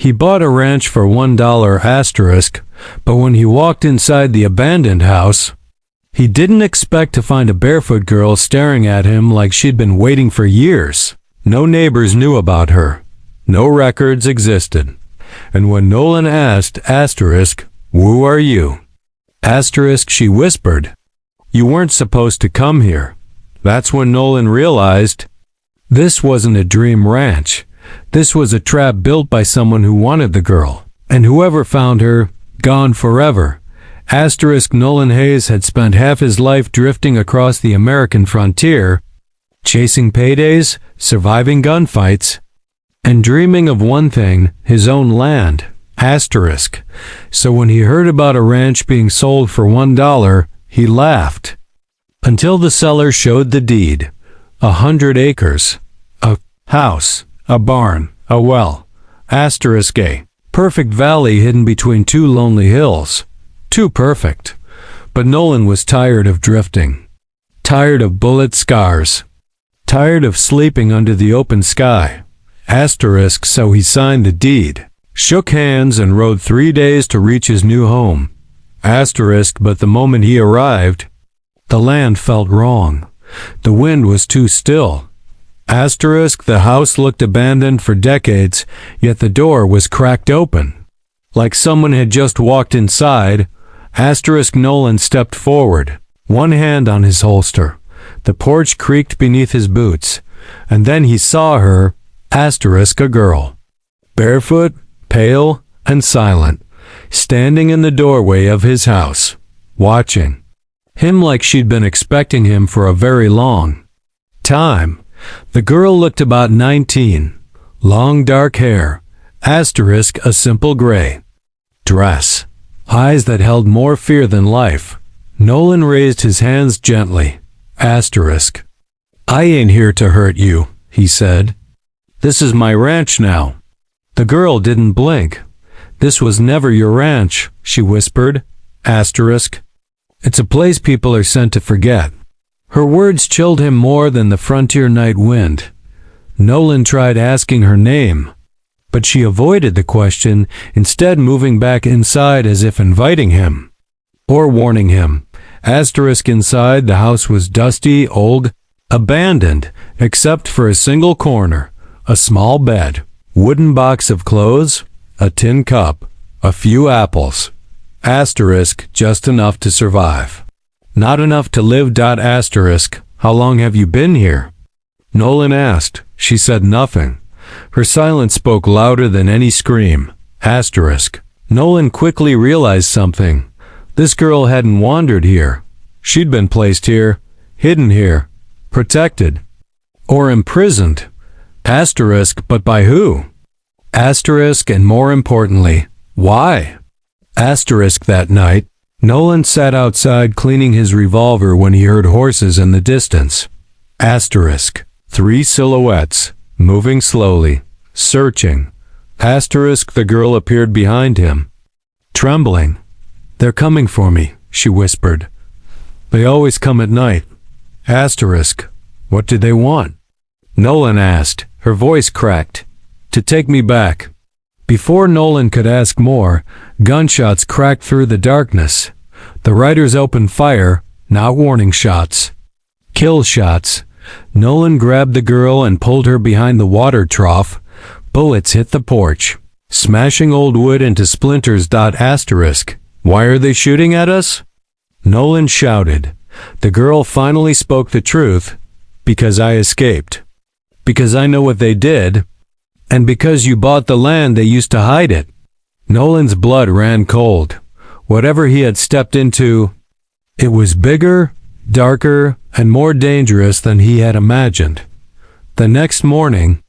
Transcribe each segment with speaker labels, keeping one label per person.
Speaker 1: He bought a ranch for $1 asterisk, but when he walked inside the abandoned house, he didn't expect to find a barefoot girl staring at him like she'd been waiting for years. No neighbors knew about her. No records existed. And when Nolan asked asterisk, "Who are you?" asterisk, she whispered, "You weren't supposed to come here." That's when Nolan realized this wasn't a dream ranch. This was a trap built by someone who wanted the girl. And whoever found her, gone forever. Asterisk Nolan Hayes had spent half his life drifting across the American frontier, chasing paydays, surviving gunfights, and dreaming of one thing, his own land. Asterisk. So when he heard about a ranch being sold for $1, he laughed. Until the seller showed the deed. 100 acres. A house. A barn. A well. Asterisk a perfect valley hidden between two lonely hills. Too perfect. But Nolan was tired of drifting. Tired of bullet scars. Tired of sleeping under the open sky. Asterisk, so he signed the deed. Shook hands and rode 3 days to reach his new home. Asterisk, but the moment he arrived, the land felt wrong. The wind was too still. Asterisk, the house looked abandoned for decades, yet the door was cracked open. Like someone had just walked inside. Asterisk Nolan stepped forward, one hand on his holster. The porch creaked beneath his boots, and then he saw her, asterisk a girl. Barefoot, pale, and silent, standing in the doorway of his house, watching him like she'd been expecting him for a very long time. The girl looked about 19, long dark hair, asterisk a simple gray dress, eyes that held more fear than life. Nolan raised his hands gently. Asterisk. "I ain't here to hurt you," he said. "This is my ranch now." The girl didn't blink. "This was never your ranch," she whispered. Asterisk. "It's a place people are sent to forget." Her words chilled him more than the frontier night wind. Nolan tried asking her name, but she avoided the question, instead moving back inside as if inviting him, or warning him. Asterisk inside, the house was dusty, old, abandoned, except for a single corner, a small bed, wooden box of clothes, a tin cup, a few apples. Asterisk, just enough to survive. Not enough to live. Asterisk, how long have you been here? Nolan asked. She said nothing. Her silence spoke louder than any scream. Asterisk. Nolan quickly realized something. This girl hadn't wandered here. She'd been placed here, hidden here, protected, or imprisoned. Asterisk, but by who? Asterisk, and more importantly, why? Asterisk, that night, Nolan sat outside cleaning his revolver when he heard horses in the distance. Asterisk. 3 silhouettes, moving slowly, searching. Asterisk, the girl appeared behind him, trembling. "They're coming for me," she whispered. "They always come at night." Asterisk. "What did they want?" Nolan asked. Her voice cracked. "To take me back." Before Nolan could ask more, gunshots cracked through the darkness. The riders opened fire, not warning shots. Kill shots. Nolan grabbed the girl and pulled her behind the water trough. Bullets hit the porch, smashing old wood into splinters. Asterisk. "Why are they shooting at us?" Nolan shouted. The girl finally spoke the truth. "Because I escaped. Because I know what they did. And because you bought the land they used to hide it." Nolan's blood ran cold. Whatever he had stepped into, it was bigger, darker, and more dangerous than he had imagined. The next morning,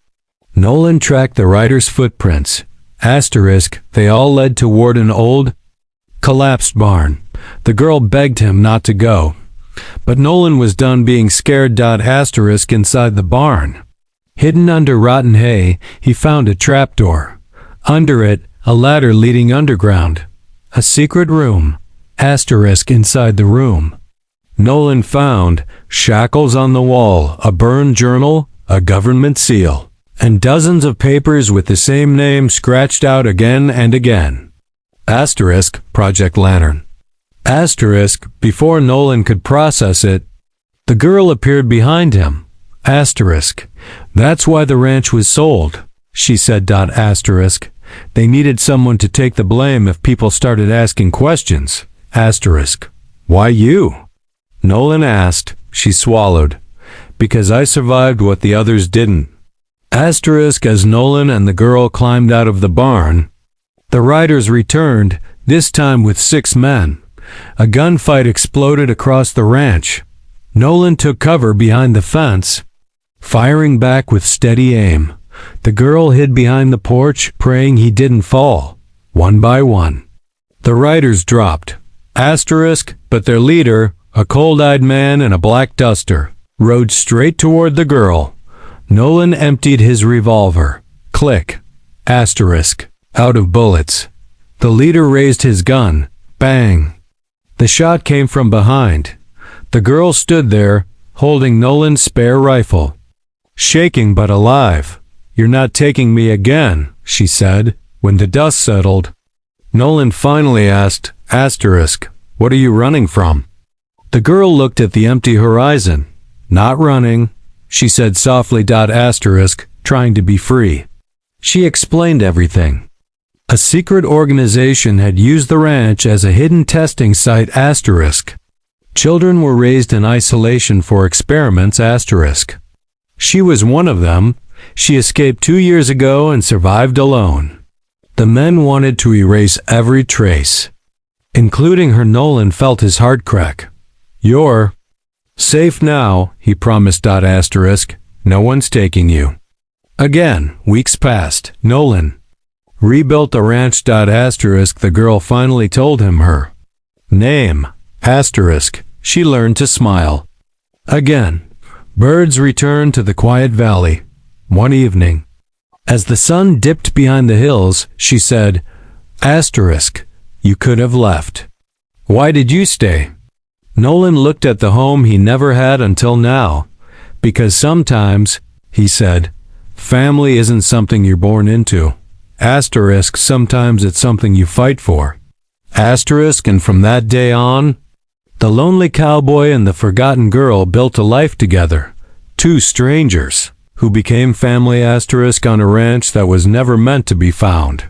Speaker 1: Nolan tracked the riders' footprints. Asterisk, they all led toward an old, collapsed barn. The girl begged him not to go, but Nolan was done being scared. Asterisk inside the barn. Hidden under rotten hay, he found a trapdoor. Under it, a ladder leading underground. A secret room. Asterisk inside the room. Nolan found shackles on the wall, a burned journal, a government seal. and dozens of papers with the same name scratched out again and again. Asterisk, Project Lantern. Asterisk, before Nolan could process it, the girl appeared behind him. Asterisk, that's why the ranch was sold, she said. Asterisk, they needed someone to take the blame if people started asking questions. Asterisk, why you? Nolan asked. She swallowed. Because I survived what the others didn't. Asterisk, as Nolan and the girl climbed out of the barn, the riders returned, this time with 6 men. A gunfight exploded across the ranch. Nolan took cover behind the fence, firing back with steady aim. The girl hid behind the porch, praying he didn't fall. One by one, the riders dropped. Asterisk, but their leader, a cold-eyed man in a black duster, rode straight toward the girl. Nolan emptied his revolver. Click. Asterisk. Out of bullets. The leader raised his gun. Bang. The shot came from behind. The girl stood there, holding Nolan's spare rifle. Shaking but alive. You're not taking me again, she said, when the dust settled. Nolan finally asked, Asterisk, what are you running from? The girl looked at the empty horizon. Not running, she said softly. Asterisk, trying to be free. She explained everything. A secret organization had used the ranch as a hidden testing site. Asterisk. Children were raised in isolation for experiments. Asterisk. She was one of them. She escaped 2 years ago and survived alone. The men wanted to erase every trace, including her. Nolan felt his heart crack. You're safe now, he promised. Asterisk. No one's taking you. Again, weeks passed. Nolan rebuilt the ranch. Asterisk. The girl finally told him her name. Asterisk. She learned to smile. Again, birds returned to the quiet valley. One evening, as the sun dipped behind the hills, she said, Asterisk, you could have left. Why did you stay? Nolan looked at the home he never had until now. Because sometimes, he said, family isn't something you're born into. Asterisk, sometimes it's something you fight for. Asterisk, and from that day on, the lonely cowboy and the forgotten girl built a life together. 2 strangers who became family. Asterisk, on a ranch that was never meant to be found.